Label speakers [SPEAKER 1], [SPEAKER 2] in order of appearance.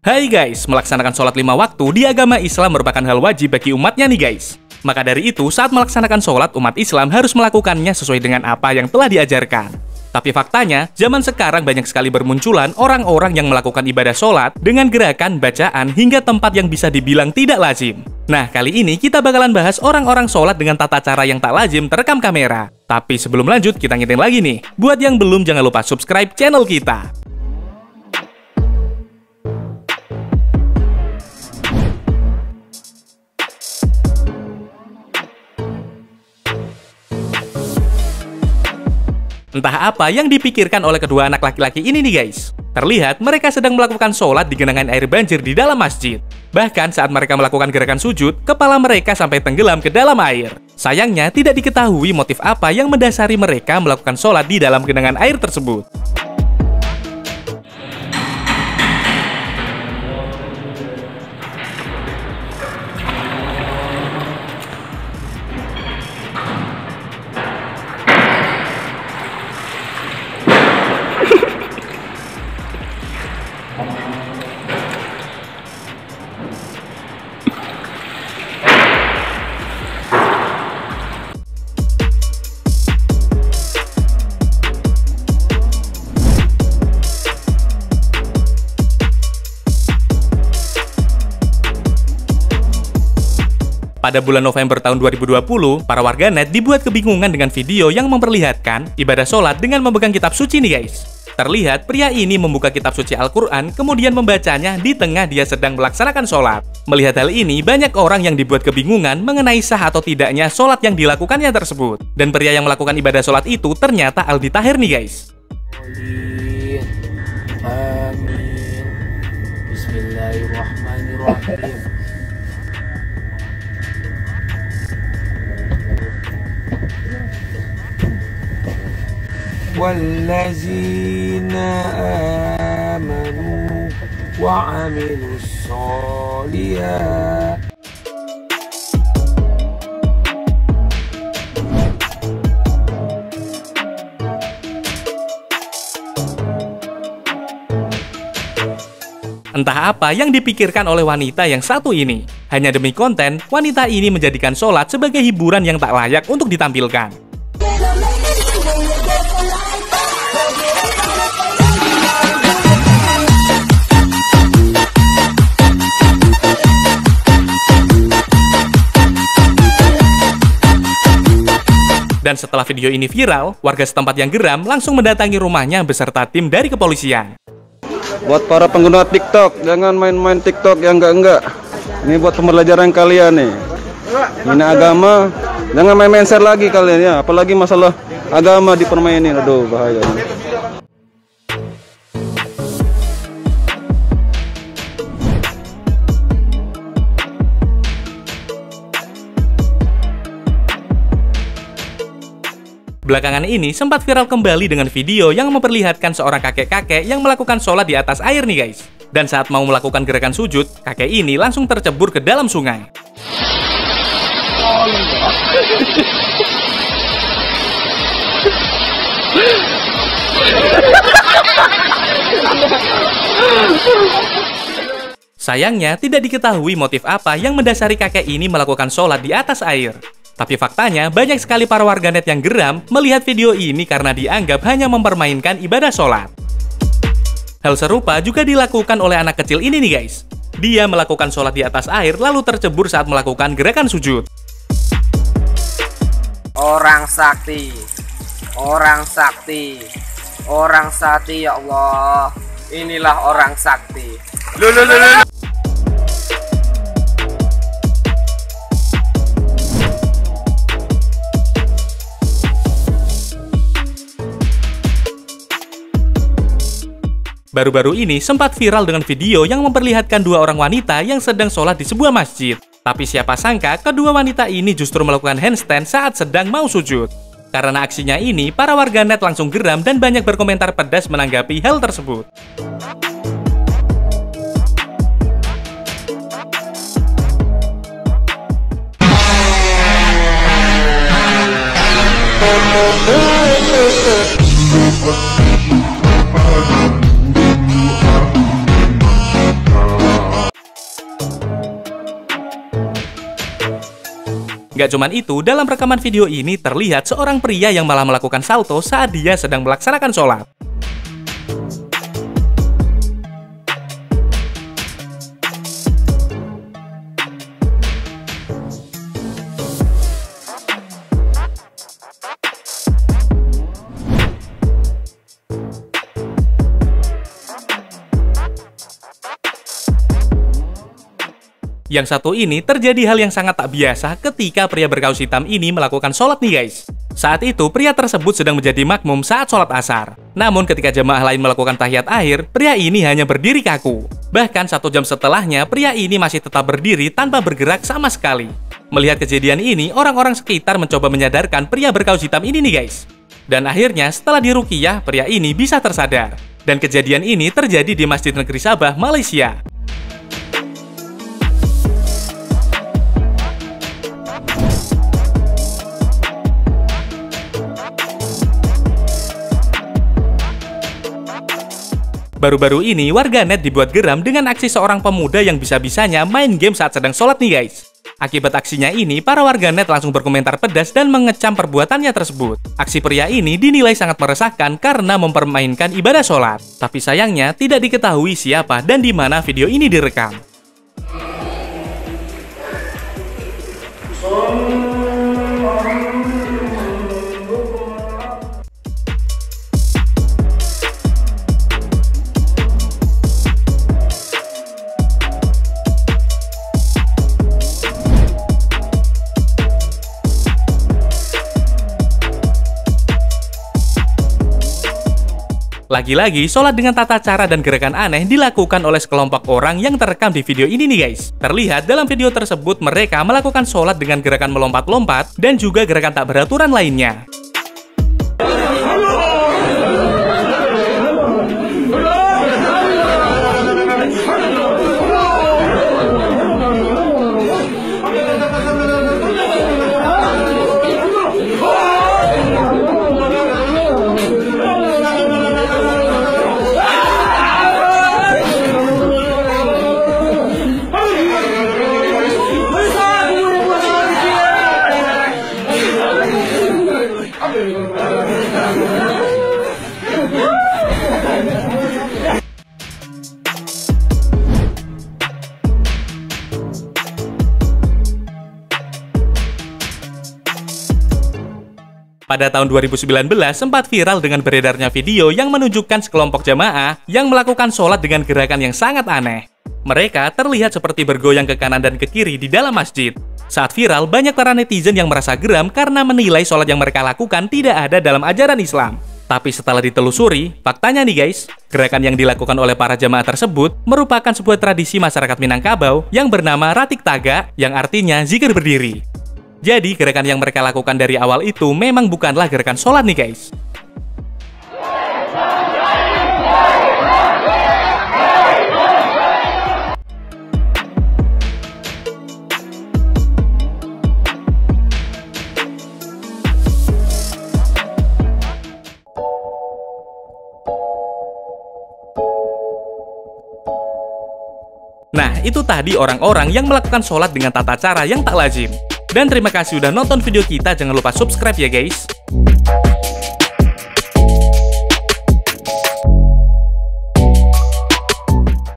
[SPEAKER 1] Hai guys, melaksanakan sholat 5 waktu di agama Islam merupakan hal wajib bagi umatnya nih guys. Maka dari itu, saat melaksanakan sholat, umat Islam harus melakukannya sesuai dengan apa yang telah diajarkan. Tapi faktanya, zaman sekarang banyak sekali bermunculan orang-orang yang melakukan ibadah sholat dengan gerakan, bacaan, hingga tempat yang bisa dibilang tidak lazim. Nah, kali ini kita bakalan bahas orang-orang sholat dengan tata cara yang tak lazim terekam kamera. Tapi sebelum lanjut, kita ngingetin lagi nih. Buat yang belum, jangan lupa subscribe channel kita. Entah apa yang dipikirkan oleh kedua anak laki-laki ini nih guys. Terlihat mereka sedang melakukan sholat di genangan air banjir di dalam masjid. Bahkan saat mereka melakukan gerakan sujud, kepala mereka sampai tenggelam ke dalam air. Sayangnya tidak diketahui motif apa yang mendasari mereka melakukan sholat di dalam genangan air tersebut. Pada bulan November tahun 2020, para warganet dibuat kebingungan dengan video yang memperlihatkan ibadah sholat dengan memegang kitab suci nih guys. Terlihat pria ini membuka kitab suci Al-Quran, kemudian membacanya di tengah dia sedang melaksanakan sholat. Melihat hal ini, banyak orang yang dibuat kebingungan mengenai sah atau tidaknya sholat yang dilakukannya tersebut. Dan pria yang melakukan ibadah sholat itu ternyata Aldi Tahir nih guys.
[SPEAKER 2] Amin. Bismillahirrahmanirrahim. والذين آمنوا وعملوا الصالحات.
[SPEAKER 1] Entah apa yang dipikirkan oleh wanita yang satu ini. Hanya demi konten, wanita ini menjadikan sholat sebagai hiburan yang tak layak untuk ditampilkan. Dan setelah video ini viral, warga setempat yang geram langsung mendatangi rumahnya beserta tim dari kepolisian.
[SPEAKER 3] Buat para pengguna TikTok, jangan main-main TikTok yang enggak. Ini buat pembelajaran kalian nih. Ini agama, jangan main-main share lagi kalian ya. Apalagi masalah agama dipermainin, aduh bahaya.
[SPEAKER 1] Belakangan ini sempat viral kembali dengan video yang memperlihatkan seorang kakek-kakek yang melakukan sholat di atas air nih guys. Dan saat mau melakukan gerakan sujud, kakek ini langsung tercebur ke dalam sungai. Sayangnya tidak diketahui motif apa yang mendasari kakek ini melakukan sholat di atas air. Tapi faktanya, banyak sekali para warganet yang geram melihat video ini karena dianggap hanya mempermainkan ibadah sholat. Hal serupa juga dilakukan oleh anak kecil ini nih guys. Dia melakukan sholat di atas air lalu tercebur saat melakukan gerakan sujud.
[SPEAKER 2] Orang sakti, orang sakti, orang sakti ya Allah. Inilah orang sakti.
[SPEAKER 1] Baru-baru ini sempat viral dengan video yang memperlihatkan dua orang wanita yang sedang sholat di sebuah masjid. Tapi siapa sangka kedua wanita ini justru melakukan handstand saat sedang mau sujud. Karena aksinya ini, para warganet langsung geram dan banyak berkomentar pedas menanggapi hal tersebut. Gak cuman itu, dalam rekaman video ini terlihat seorang pria yang malah melakukan salto saat dia sedang melaksanakan sholat. Yang satu ini terjadi hal yang sangat tak biasa ketika pria berkaus hitam ini melakukan sholat nih guys. Saat itu pria tersebut sedang menjadi makmum saat sholat asar. Namun ketika jemaah lain melakukan tahiyat akhir, pria ini hanya berdiri kaku. Bahkan 1 jam setelahnya, pria ini masih tetap berdiri tanpa bergerak sama sekali. Melihat kejadian ini, orang-orang sekitar mencoba menyadarkan pria berkaus hitam ini nih guys. Dan akhirnya setelah diruqyah, pria ini bisa tersadar. Dan kejadian ini terjadi di Masjid Negeri Sabah, Malaysia. Baru-baru ini, warganet dibuat geram dengan aksi seorang pemuda yang bisa-bisanya main game saat sedang sholat nih guys. Akibat aksinya ini, para warganet langsung berkomentar pedas dan mengecam perbuatannya tersebut. Aksi pria ini dinilai sangat meresahkan karena mempermainkan ibadah sholat. Tapi sayangnya, tidak diketahui siapa dan di mana video ini direkam. Lagi-lagi, sholat dengan tata cara dan gerakan aneh dilakukan oleh sekelompok orang yang terekam di video ini nih guys. Terlihat dalam video tersebut mereka melakukan sholat dengan gerakan melompat-lompat dan juga gerakan tak beraturan lainnya. Pada tahun 2019, sempat viral dengan beredarnya video yang menunjukkan sekelompok jamaah yang melakukan sholat dengan gerakan yang sangat aneh. Mereka terlihat seperti bergoyang ke kanan dan ke kiri di dalam masjid. Saat viral, banyak para netizen yang merasa geram karena menilai sholat yang mereka lakukan tidak ada dalam ajaran Islam. Tapi setelah ditelusuri, faktanya nih guys, gerakan yang dilakukan oleh para jamaah tersebut merupakan sebuah tradisi masyarakat Minangkabau yang bernama Ratik Taga, yang artinya zikir berdiri. Jadi, gerakan yang mereka lakukan dari awal itu memang bukanlah gerakan sholat nih guys. Nah, itu tadi orang-orang yang melakukan sholat dengan tata cara yang tak lazim. Dan terima kasih udah nonton video kita, jangan lupa subscribe ya guys.